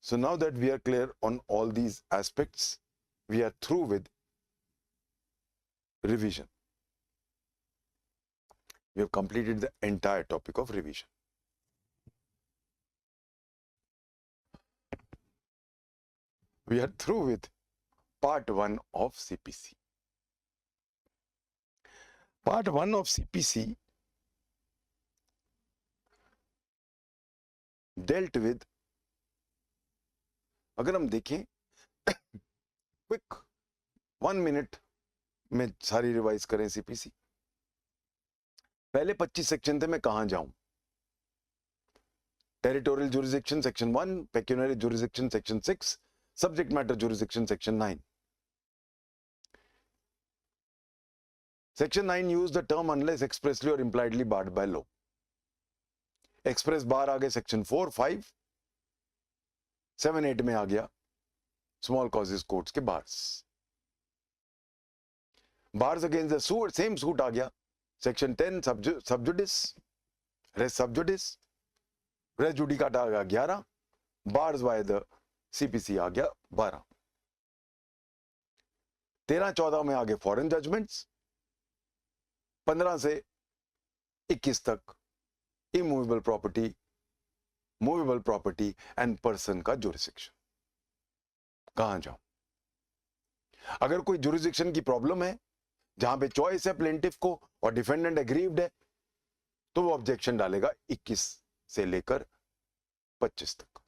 so now that we are clear on all these aspects, we are through with revision. We have completed the entire topic of revision. We are through with part 1 of CPC. Part 1 of CPC dealt with, अगर हम देखें quick 1 minute में सारी revise करें CPC. पहले 25 section थे, मैं कहां जाऊं? Territorial jurisdiction section 1, pecuniary jurisdiction section 6, subject matter jurisdiction section 9. Section 9 use the term unless expressly और impliedly barred by law. Express bar आ गए सेक्शन 4, 5, 7, 8 में आ गया स्मॉल कॉजेस कोर्ट्स के bars. Bars against the suit, same suit आ गया section 10 sub judice, res sub judice, res judicata आ गया 11, बार्स बाय द CPC आ गया 12. 13-14 में आगे फॉरेन जजमेंट्स, 15 से 21 तक immovable property, movable property and person का ज्यूरिसडिक्शन. कहां जाऊं? अगर कोई ज्यूरिसडिक्शन की प्रॉब्लम है जहां पे चॉइस है प्लेंटिफ को और डिफेंडेंट एग्रीव्ड है, तो वो ऑब्जेक्शन डालेगा 21 से लेकर 25 तक।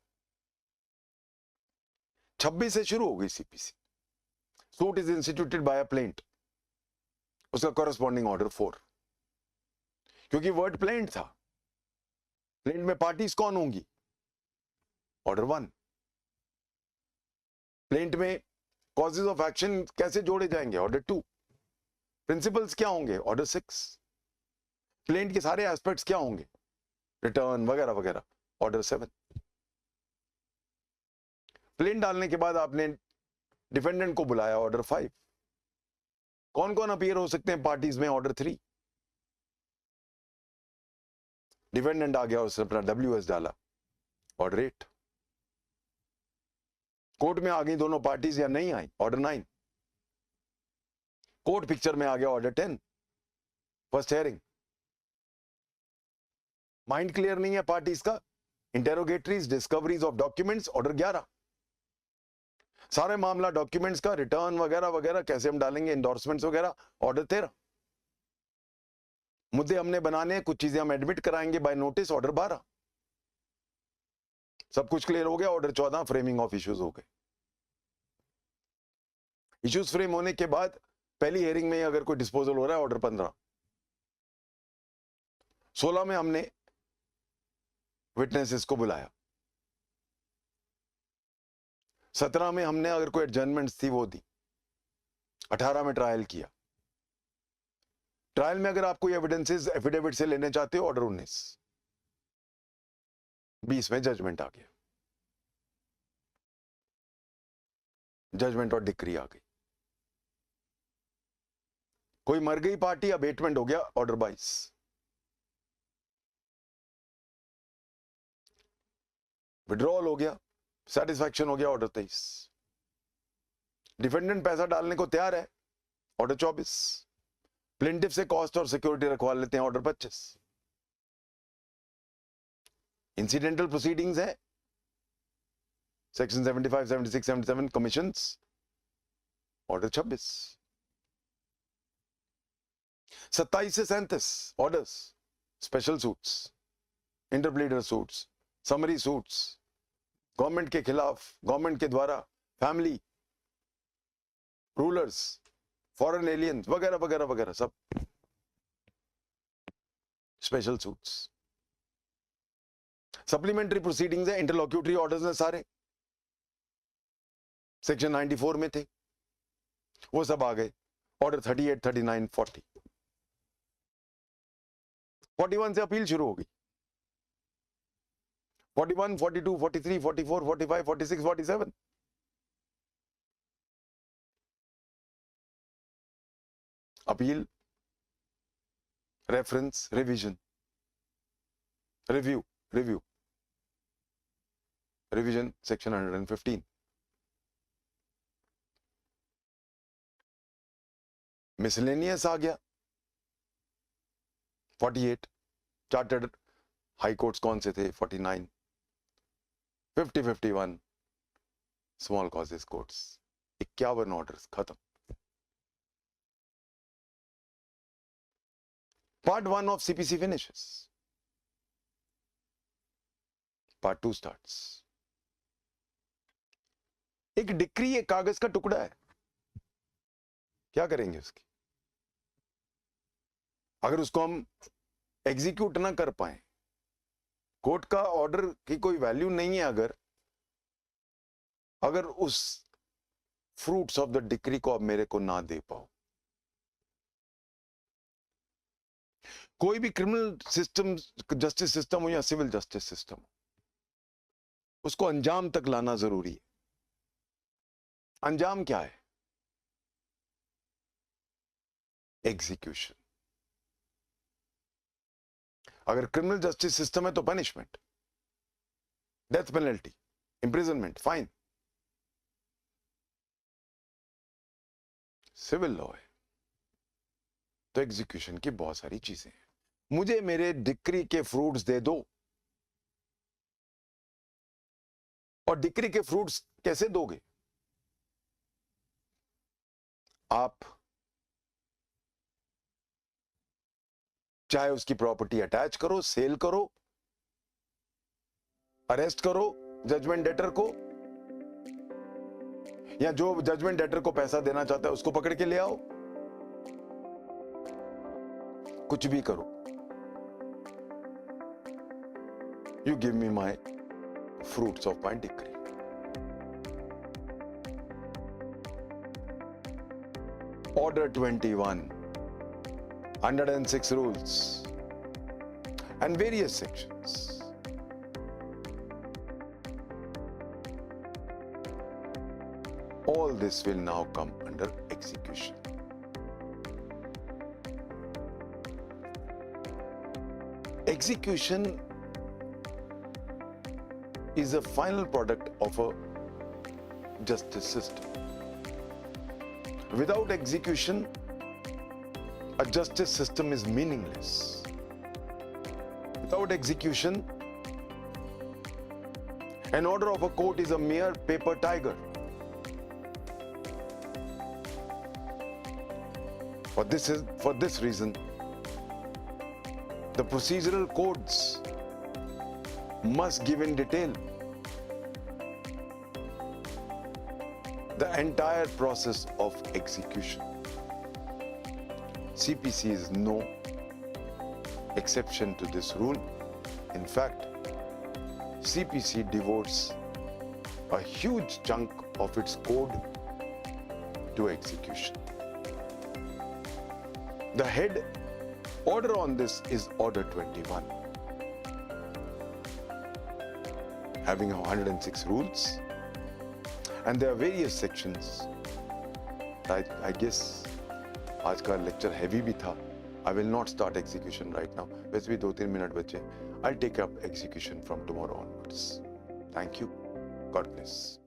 26 से शुरू हो गई CPC. Suit is instituted by a plaint, उसका कॉरेस्पॉन्डिंग ऑर्डर 4, क्योंकि वर्ड प्लेंट था। प्लेंट में पार्टीज कौन होंगी? ऑर्डर 1। प्लेंट में कॉजेज ऑफ एक्शन कैसे जोड़े जाएंगे? ऑर्डर 2। प्रिंसिपल्स क्या होंगे? ऑर्डर 6। प्लेंट के सारे एस्पेक्ट्स क्या होंगे? रिटर्न वगैरह वगैरह, ऑर्डर 7। प्लेंट डालने के बाद आपने डिफेंडेंट को बुलाया, ऑर्डर 5। कौन कौन अपीयर हो सकते हैं पार्टीज में? ऑर्डर 3। डिफेंडेंट आ गया, उसने अपना WS डाला, ऑर्डर 8। कोर्ट में आ गई दोनों पार्टीज या नहीं आई? ऑर्डर 9। कोर्ट पिक्चर में आ गया, order 10, first hearing. Mind clear नहीं है पार्टीज का? Interrogatories, discoveries of documents, order 11। सारे मामला डॉक्यूमेंट्स का, रिटर्न वगैरह वगैरह कैसे हम डालेंगे, इंडोर्समेंट्स वगैरह, ऑर्डर 13। मुद्दे हमने बनाने, कुछ चीजें हम एडमिट कराएंगे बाय नोटिस, ऑर्डर 12। सब कुछ क्लियर हो गया, ऑर्डर 14, फ्रेमिंग ऑफ इश्यूज हो गए। इश्यूज फ्रेम होने के बाद पहली हियरिंग में अगर कोई डिस्पोजल हो रहा है, ऑर्डर 15। 16 में हमने विटनेसेस को बुलाया। 17 में हमने अगर कोई एडजर्नमेंट्स थी वो दी। 18 में ट्रायल किया। ट्रायल में अगर आप कोई एविडेंसेस एफिडेविट से लेने चाहते हो, ऑर्डर 19। 20 में जजमेंट आ गया, जजमेंट और डिक्री आ गई। कोई मर गई पार्टी, अबेटमेंट हो गया, ऑर्डर 22। विड्रॉल हो गया, सेटिस्फैक्शन हो गया, ऑर्डर 23। डिफेंडेंट पैसा डालने को तैयार है, ऑर्डर 24। प्लेंटिफ से कॉस्ट और सिक्योरिटी रखवा लेते हैं, ऑर्डर 25। इंसिडेंटल प्रोसीडिंग्स है, सेक्शन 75, 76, 77 कमीशंस, ऑर्डर 26। 27 से 37 orders, special suits, interpleader suits, summary suits, government के खिलाफ, गवर्नमेंट के द्वारा, फैमिली, रूलर्स, फॉरेन एलियंस वगैरह वगैरह वगैरह, सब स्पेशल सूट्स। सप्लीमेंट्री प्रोसीडिंग्स है, इंटरलॉक्यूटरी ऑर्डर्स हैं सारे, सेक्शन 94 में थे, वो सब आ गए, ऑर्डर 38, 39, 40। 41 से अपील शुरू होगी। 41, 42, 43, 44, 45, 46, 47। Appeal, reference, revision, review, revision, section 115। Miscellaneous आ गया, 48। चार्टर्ड हाई कोर्ट्स कौन से थे? 49। 50, 51 स्मॉल कॉजेस कोर्ट्स, 51 ऑर्डर्स खत्म। Part 1 of CPC finishes. Part 2 starts. एक डिक्री एक कागज का टुकड़ा है, क्या करेंगे उसकी? अगर उसको हम एग्जीक्यूट ना कर पाए, कोर्ट का ऑर्डर की कोई वैल्यू नहीं है, अगर उस फ्रूट्स ऑफ द डिक्री को आप मेरे को ना दे पाओ। कोई भी क्रिमिनल सिस्टम, जस्टिस सिस्टम हो या सिविल जस्टिस सिस्टम हो, उसको अंजाम तक लाना जरूरी है। अंजाम क्या है? एग्जीक्यूशन। अगर क्रिमिनल जस्टिस सिस्टम है तो punishment, death penalty, imprisonment, fine. Civil law है तो एग्जीक्यूशन की बहुत सारी चीजें हैं। मुझे मेरे डिक्री के फ्रूट्स दे दो, और डिक्री के फ्रूट्स कैसे दोगे? आप चाहे उसकी प्रॉपर्टी अटैच करो, सेल करो, अरेस्ट करो जजमेंट डेटर को, या जो जजमेंट डेटर को पैसा देना चाहता है उसको पकड़ के ले आओ, कुछ भी करो. You give me my fruits of my decree. Order 21, 106 rules and various sections. All this will now come under execution. Execution is a final product of a justice system. Without execution, a justice system is meaningless. Without execution, an order of a court is a mere paper tiger. For this reason, the procedural codes must give in detail the entire process of execution. CPC is no exception to this rule. In fact, CPC devotes a huge chunk of its code to execution. The head order on this is Order 21, having 106 rules, and there are various sections. I guess आज का lecture heavy भी था. I will not start execution right now. वैसे भी 2-3 minute बचे. I'll take up execution from tomorrow onwards. Thank you. God bless.